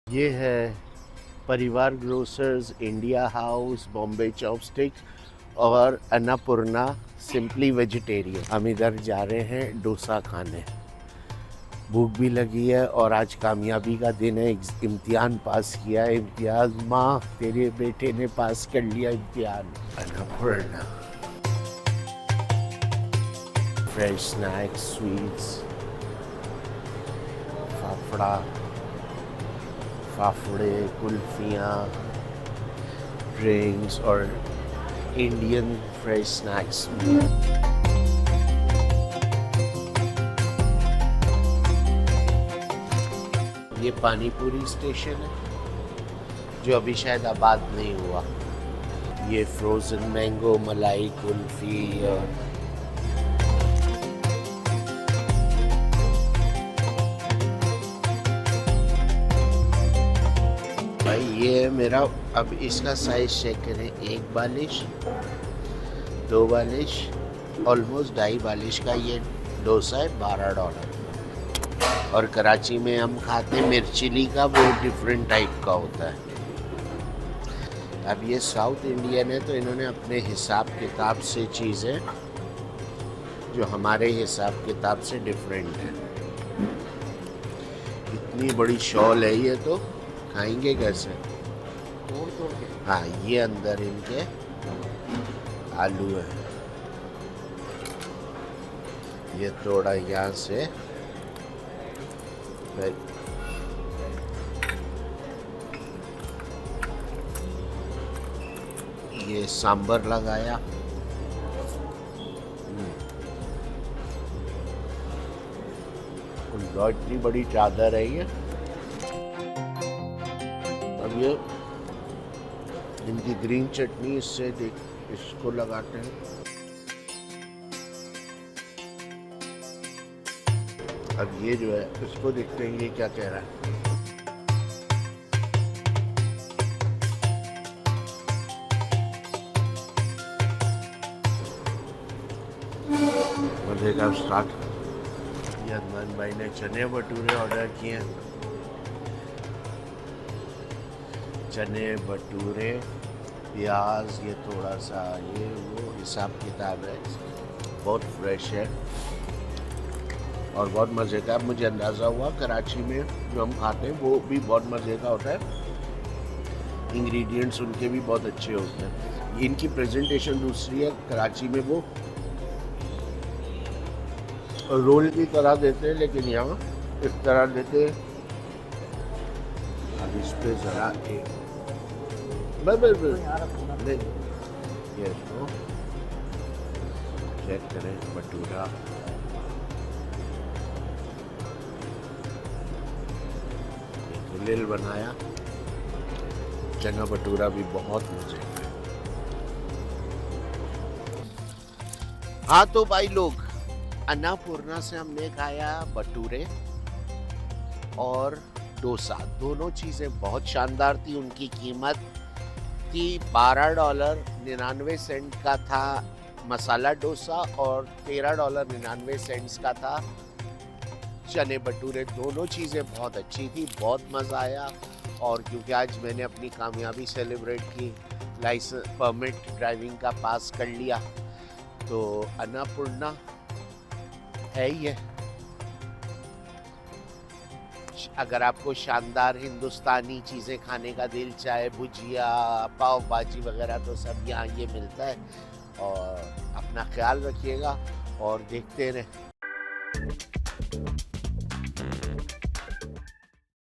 ये है परिवार grocers, India house, Bombay chopstick और अन्नपूर्णा सिंपली वेजिटेरियन। हम इधर जा रहे हैं डोसा खाने। भूख भी लगी है और आज कामयाबी का दिन है। इम्तिहान पास किया है। इम्तियाज माँ, तेरे बेटे ने पास कर लिया इम्तिहान। Annapurna, fresh snacks, sweets, fafda, फाफड़े, कुल्फियाँ, ड्रिंक्स और इंडियन फ्रेश स्नैक्स। ये पानीपुरी स्टेशन है जो अभी शायद आबाद नहीं हुआ। ये फ्रोज़न मैंगो, मलाई कुल्फ़ी और भाई ये है मेरा। अब इसका साइज़ चेक करें। 1 बालिश, 2 बालिश, ऑलमोस्ट 2.5 बालिश का ये डोसा है। $12। और कराची में हम खाते मिर्चिली का, वो डिफरेंट टाइप का होता है। अब ये साउथ इंडियन है तो इन्होंने अपने हिसाब किताब से चीज़ें जो हमारे हिसाब किताब से डिफरेंट है। इतनी बड़ी शॉल है ये, तो खाएंगे कैसे? हाँ, ये अंदर इनके आलू है। ये थोड़ा यहाँ से ये सांबर लगाया। इतनी बड़ी चादर है ये। अब ये इनकी ग्रीन चटनी, इससे देख, इसको लगाते हैं। अब ये जो है इसको देखते हैं ये क्या कह रहा है। मजे का स्टार्ट। ये अदनान भाई ने चने भटूरे ऑर्डर किए हैं। चने भटूरे, प्याज, ये थोड़ा सा ये वो हिसाब किताब है। बहुत फ्रेश है और बहुत मज़े का। मुझे अंदाज़ा हुआ कराची में जो हम खाते हैं वो भी बहुत मज़े का होता है। इंग्रेडिएंट्स उनके भी बहुत अच्छे होते हैं। इनकी प्रेजेंटेशन दूसरी है। कराची में वो रोल की तरह देते हैं, लेकिन यहाँ इस तरह देते हैं। अब इस पे ज़रा ये इसको चेक करें। भटूरा लिल बनाया। चना भटूरा भी बहुत मजे का। हाँ तो भाई लोग, अन्नपूर्णा से हमने खाया भटूरे और डोसा। दोनों चीज़ें बहुत शानदार थी। उनकी कीमत थी $12.99 का था मसाला डोसा और $13.99 का था चने भटूरे। दोनों चीज़ें बहुत अच्छी थी, बहुत मज़ा आया। और क्योंकि आज मैंने अपनी कामयाबी सेलिब्रेट की, लाइसेंस परमिट ड्राइविंग का पास कर लिया, तो अन्नपूर्णा है ही है। अगर आपको शानदार हिंदुस्तानी चीज़ें खाने का दिल चाहे, भुजिया, पाव भाजी वगैरह, तो सब यहाँ ये मिलता है। और अपना ख्याल रखिएगा और देखते रहें।